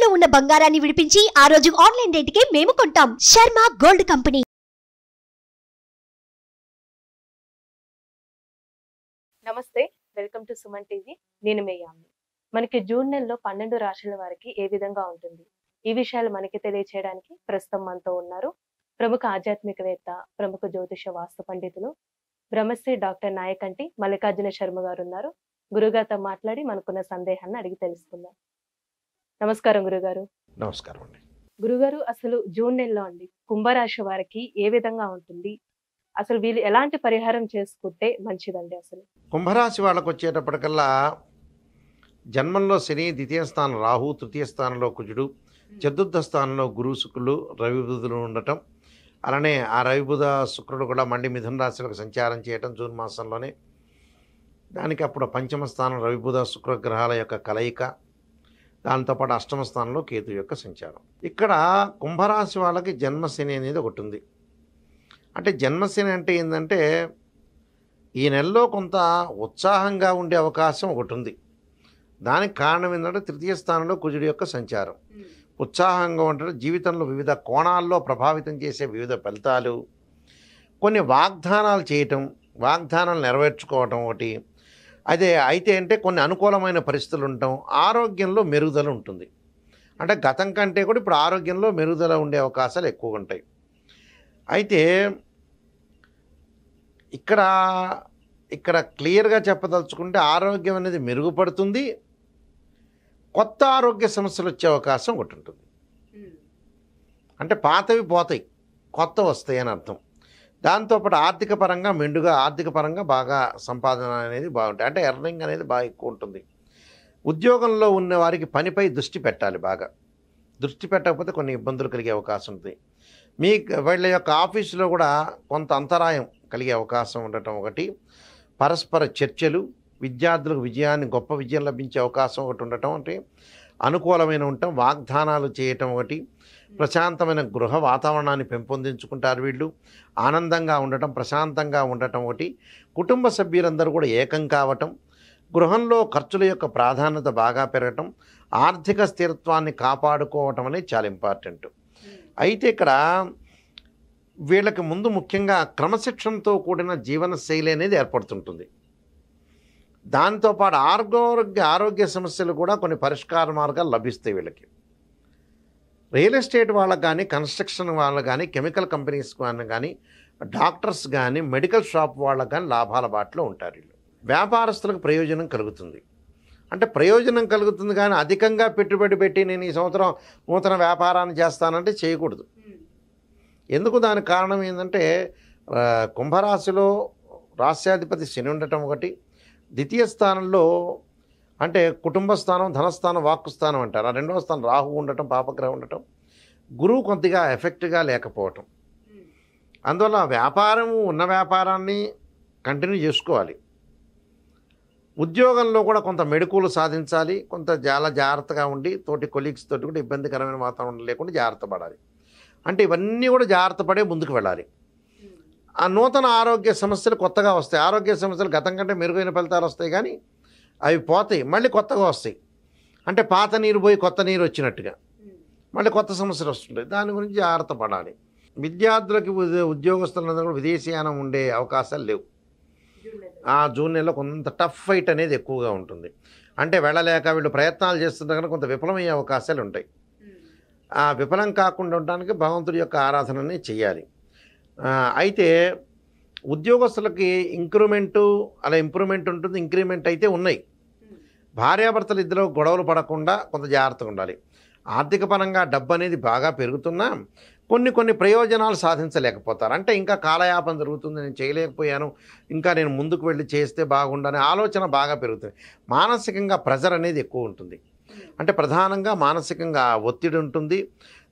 తాకట్టులో ఉన్న బంగారాన్ని విడిపించి ఆ రోజు ఆన్లైన్ రేటుకే మేము కొంటాం. Sharma gold company. నమస్తే, వెల్కమ్ టు సుమన్ టీవీ. నేను మీ యామిని. మనకి జూన్ నెలలో 12 రాశుల వారికి ఏ విధంగా ఉంటుంది, ఈ విషయాలు మనకి తెలియచేయడానికి ప్రస్తుతం మనతో ఉన్నారు ప్రముఖ ఆధ్యాత్మికవేత్త, ప్రముఖ జ్యోతిష వాస్తు పండితులు, బ్రహ్మశ్రీ డాక్టర్ నాయకంటి మల్లికార్జున శర్మ గారు ఉన్నారు. గురుగారితో మాట్లాడి మనకున్న సందేహాన్ని అడిగి తెలుసుకుందాం. నమస్కారం గురుగారు. నమస్కారం అండి. గురుగారు, అసలు జూన్ నెలలో అండి కుంభరాశి వారికి ఏ విధంగా ఉంటుంది, అసలు వీళ్ళు ఎలాంటి పరిహారం చేసుకుంటే మంచిదండి? అసలు కుంభరాశి వాళ్ళకు వచ్చేటప్పటికల్లా జన్మంలో శని, ద్వితీయ స్థానం రాహు, తృతీయ స్థానంలో కుజుడు, చతుర్థ స్థానంలో గురు, శుక్రులు, రవి, బుధులు ఉండటం, అలానే ఆ రవి, బుధ, శుక్రుడు కూడా మళ్ళీ మిథున రాశిలకు సంచారం చేయటం జూన్ మాసంలోనే. దానికి అప్పుడు పంచమ స్థానం రవి, బుధ, శుక్ర గ్రహాల యొక్క కలయిక, దాంతోపాటు అష్టమ స్థానంలో కేతు యొక్క సంచారం. ఇక్కడ కుంభరాశి వాళ్ళకి జన్మశని అనేది ఒకటి ఉంది. అంటే జన్మశని అంటే ఏంటంటే ఈ నెలలో కొంత ఉత్సాహంగా ఉండే అవకాశం ఒకటి ఉంది. దానికి కారణం ఏంటంటే తృతీయ స్థానంలో కుజుడి యొక్క సంచారం. ఉత్సాహంగా ఉంటే జీవితంలో వివిధ కోణాల్లో ప్రభావితం చేసే వివిధ ఫలితాలు, కొన్ని వాగ్దానాలు చేయటం, వాగ్దానాలు నెరవేర్చుకోవటం ఒకటి. అయితే అంటే కొన్ని అనుకూలమైన పరిస్థితులు ఉండటం, ఆరోగ్యంలో మెరుగుదల ఉంటుంది. అంటే గతం కంటే కూడా ఇప్పుడు ఆరోగ్యంలో మెరుగుదల ఉండే అవకాశాలు ఎక్కువగా ఉంటాయి. అయితే ఇక్కడ క్లియర్గా చెప్పదలుచుకుంటే ఆరోగ్యం అనేది మెరుగుపడుతుంది, కొత్త ఆరోగ్య సమస్యలు వచ్చే అవకాశం ఒకటి ఉంటుంది. అంటే పాతవి పోతాయి, కొత్త వస్తాయి అని అర్థం. దాంతోపాటు ఆర్థిక పరంగా మెండుగా, ఆర్థిక పరంగా బాగా సంపాదన అనేది బాగుంటాయి. అంటే ఎర్నింగ్ అనేది బాగా ఎక్కువ ఉంటుంది. ఉద్యోగంలో ఉన్న వారికి పనిపై దృష్టి పెట్టాలి. బాగా దృష్టి పెట్టకపోతే కొన్ని ఇబ్బందులు కలిగే అవకాశం ఉంటుంది. వీళ్ళ యొక్క ఆఫీసులో కూడా కొంత అంతరాయం కలిగే అవకాశం ఉండటం ఒకటి. పరస్పర చర్చలు, విద్యార్థులకు విజయాన్ని, గొప్ప విజయం లభించే అవకాశం ఒకటి ఉండటం, అంటే అనుకూలమైన ఉండటం, వాగ్దానాలు చేయటం ఒకటి. ప్రశాంతమైన గృహ వాతావరణాన్ని పెంపొందించుకుంటారు వీళ్ళు. ఆనందంగా ఉండటం, ప్రశాంతంగా ఉండటం ఒకటి. కుటుంబ సభ్యులందరూ కూడా ఏకం కావటం, గృహంలో ఖర్చుల యొక్క ప్రాధాన్యత బాగా పెరగటం, ఆర్థిక స్థిరత్వాన్ని కాపాడుకోవటం అనేది చాలా ఇంపార్టెంట్. అయితే ఇక్కడ వీళ్ళకి ముందు ముఖ్యంగా క్రమశిక్షణతో కూడిన జీవన శైలి అనేది ఏర్పడుతుంటుంది. దాంతోపాటు ఆరోగ్య సమస్యలు కూడా కొన్ని పరిష్కార మార్గాలు లభిస్తాయి వీళ్ళకి. రియల్ ఎస్టేట్ వాళ్ళకి కానీ, కన్స్ట్రక్షన్ వాళ్ళకి కానీ, కెమికల్ కంపెనీస్ వాళ్ళకి కానీ, డాక్టర్స్ కానీ, మెడికల్ షాప్ వాళ్ళకి కానీ లాభాల బాటలో ఉంటారు వీళ్ళు. వ్యాపారస్తులకు ప్రయోజనం కలుగుతుంది. అంటే ప్రయోజనం కలుగుతుంది కానీ అధికంగా పెట్టుబడి పెట్టి నేను ఈ సంవత్సరం నూతన వ్యాపారాన్ని చేస్తానంటే చేయకూడదు. ఎందుకు? దానికి కారణం ఏంటంటే కుంభరాశిలో రాశ్యాధిపతి శని ఉండటం ఒకటి, ద్వితీయ స్థానంలో అంటే కుటుంబ స్థానం, ధనస్థానం, వాక్కు స్థానం అంటారు. ఆ రెండవ స్థానం రాహు ఉండటం, పాపగ్రహం ఉండటం, గురువు కొద్దిగా ఎఫెక్ట్గా లేకపోవటం. అందువల్ల ఉన్న వ్యాపారాన్ని కంటిన్యూ చేసుకోవాలి. ఉద్యోగంలో కూడా కొంత మెడుకులు సాధించాలి, కొంత చాలా జాగ్రత్తగా ఉండి తోటి కొలీగ్స్ తోటి కూడా ఇబ్బందికరమైన వాతావరణం లేకుండా జాగ్రత్త పడాలి. అంటే ఇవన్నీ కూడా జాగ్రత్త పడే ముందుకు వెళ్ళాలి. ఆ నూతన ఆరోగ్య సమస్యలు కొత్తగా వస్తాయి. ఆరోగ్య సమస్యలు గతం కంటే మెరుగైన ఫలితాలు వస్తాయి కానీ అవి పోతాయి, మళ్ళీ కొత్తగా వస్తాయి. అంటే పాత నీరు పోయి కొత్త నీరు వచ్చినట్టుగా మళ్ళీ కొత్త సమస్యలు వస్తుంటాయి. దాని గురించి జాగ్రత్త పడాలి. విద్యార్థులకి, ఉద్యోగస్తులందరూ కూడా విదేశీయానం ఉండే అవకాశాలు లేవు. ఆ జూన్ నెలలో కొంత టఫ్ ఫైట్ అనేది ఎక్కువగా ఉంటుంది. అంటే వెళ్ళలేక వీళ్ళు ప్రయత్నాలు చేస్తుంటే కనుక కొంత విఫలమయ్యే అవకాశాలు ఉంటాయి. ఆ విఫలం కాకుండా ఉండడానికి భగవంతుడి యొక్క ఆరాధనని చేయాలి. అయితే ఉద్యోగస్తులకి ఇంప్రూవ్మెంట్ ఉంటుంది, ఇంక్రిమెంట్ అయితే ఉన్నాయి. భార్యాభర్తలు ఇద్దరు గొడవలు పడకుండా కొంత జాగ్రత్తగా ఉండాలి. ఆర్థిక పరంగా డబ్బు అనేది బాగా పెరుగుతున్నా కొన్ని ప్రయోజనాలు సాధించలేకపోతారు. అంటే ఇంకా కాలయాపన జరుగుతుంది, నేను చేయలేకపోయాను, ఇంకా నేను ముందుకు వెళ్ళి చేస్తే బాగుండనే ఆలోచన బాగా పెరుగుతుంది. మానసికంగా ప్రెజర్ అనేది ఎక్కువ ఉంటుంది. అంటే ప్రధానంగా మానసికంగా ఒత్తిడి ఉంటుంది.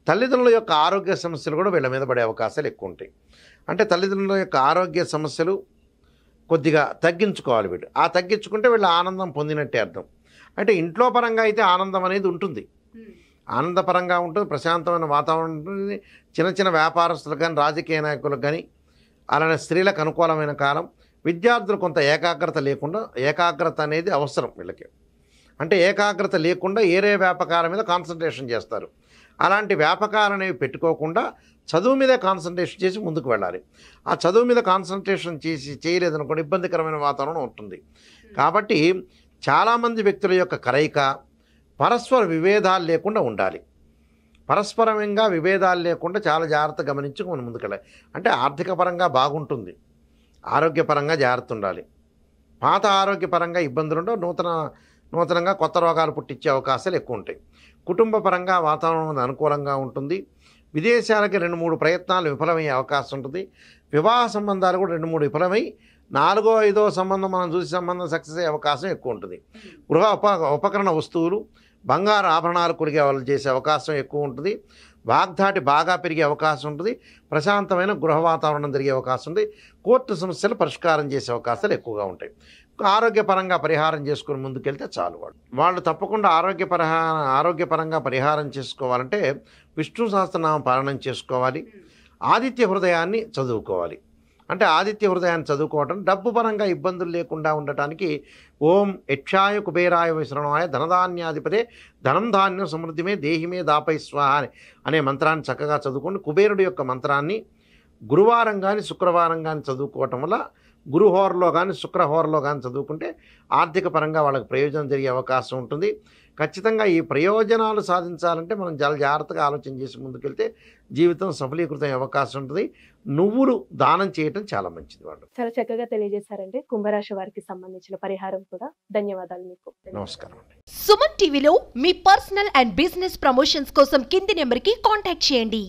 తల్లిదండ్రుల యొక్క ఆరోగ్య సమస్యలు కూడా వీళ్ళ మీద పడే అవకాశాలు ఎక్కువ ఉంటాయి. అంటే తల్లిదండ్రుల యొక్క ఆరోగ్య సమస్యలు కొద్దిగా తగ్గించుకోవాలి వీళ్ళు. ఆ తగ్గించుకుంటే వీళ్ళు ఆనందం పొందినట్టే అర్థం. అంటే ఇంట్లో పరంగా అయితే ఆనందం అనేది ఉంటుంది, ఆనందపరంగా ఉంటుంది, ప్రశాంతమైన వాతావరణం ఉంటుంది. చిన్న వ్యాపారస్తులకు కానీ, రాజకీయ నాయకులకు కానీ, అలానే స్త్రీలకు అనుకూలమైన కాలం. విద్యార్థులు కొంత ఏకాగ్రత లేకుండా, ఏకాగ్రత అనేది అవసరం వీళ్ళకి. అంటే ఏకాగ్రత లేకుండా ఏరే వ్యాపకాల మీద కాన్సన్ట్రేషన్ చేస్తారు. అలాంటి వ్యాపకాలు అనేవి పెట్టుకోకుండా చదువు మీదే కాన్సన్ట్రేషన్ చేసి ముందుకు వెళ్ళాలి. ఆ చదువు మీద కాన్సన్ట్రేషన్ చేయలేదనుకోండి ఇబ్బందికరమైన వాతావరణం ఉంటుంది. కాబట్టి చాలామంది వ్యక్తుల యొక్క కలయిక పరస్పర విభేదాలు లేకుండా ఉండాలి. పరస్పరంగా విభేదాలు లేకుండా చాలా జాగ్రత్తగా గమనించి మనం ముందుకెళ్ళాలి. అంటే ఆర్థిక పరంగా బాగుంటుంది, ఆరోగ్యపరంగా జాగ్రత్త ఉండాలి. పాత ఆరోగ్యపరంగా ఇబ్బందులు ఉండవు, నూతనంగా కొత్త రోగాలు పుట్టించే అవకాశాలు ఎక్కువ ఉంటాయి. కుటుంబ పరంగా వాతావరణం అనుకూలంగా ఉంటుంది. విదేశాలకి 2-3 ప్రయత్నాలు విఫలమయ్యే అవకాశం ఉంటుంది. వివాహ సంబంధాలు కూడా 2-3 విఫలమై 4వ 5వ సంబంధం మనం చూసే సంబంధం సక్సెస్ అయ్యే అవకాశం ఎక్కువ ఉంటుంది. గృహ ఉపకరణ వస్తువులు, బంగారు ఆభరణాలు కొలిగే వాళ్ళు చేసే అవకాశం ఎక్కువ ఉంటుంది. వాగ్దాటి బాగా పెరిగే అవకాశం ఉంటుంది. ప్రశాంతమైన గృహ వాతావరణం జరిగే అవకాశం ఉంది. కోర్టు సమస్యలు పరిష్కారం చేసే అవకాశాలు ఎక్కువగా ఉంటాయి. ఆరోగ్యపరంగా పరిహారం చేసుకుని ముందుకెళ్తే చాలు. వాళ్ళు తప్పకుండా ఆరోగ్యపరంగా పరిహారం చేసుకోవాలంటే విష్ణు సహస్రనామం పారాయణం చేసుకోవాలి. ఆదిత్య హృదయాన్ని చదువుకోవాలి. అంటే ఆదిత్య హృదయాన్ని చదువుకోవటం డబ్బు పరంగా ఇబ్బందులు లేకుండా ఉండటానికి ఓం యక్షాయ కుబేరాయ విశ్రణాయ ధనధాన్యాధిపతే ధనం ధాన్యం సమృద్ధిమే దేహిమే దాపై స్వాహ అనే మంత్రాన్ని చక్కగా చదువుకోండి. కుబేరుడు యొక్క మంత్రాన్ని గురువారం కానీ శుక్రవారం కానీ చదువుకోవటం వల్ల గురుహోరలో కానీ శుక్రహోరలో కానీ చదువుకుంటే ఆర్థిక పరంగా వాళ్ళకి ప్రయోజనం జరిగే అవకాశం ఉంటుంది. ఖచ్చితంగా ఈ ప్రయోజనాలు సాధించాలంటే మనం చాలా జాగ్రత్తగా ఆలోచన చేసి ముందుకెళ్తే జీవితం సఫలీకృతం అయ్యే అవకాశం ఉంటుంది. నువ్వులు దానం చేయటం చాలా మంచిది. వాళ్ళు చాలా చక్కగా తెలియజేశారండి. కుంభరాశి వారికి సంబంధించిన పరిహారం కూడా. ధన్యవాదాలు మీకు. నమస్కారం అండి. సుమన్ టీవీలో మీ పర్సనల్ అండ్ బిజినెస్ ప్రమోషన్స్ కోసం కింది నెంబర్కి కాంటాక్ట్ చేయండి.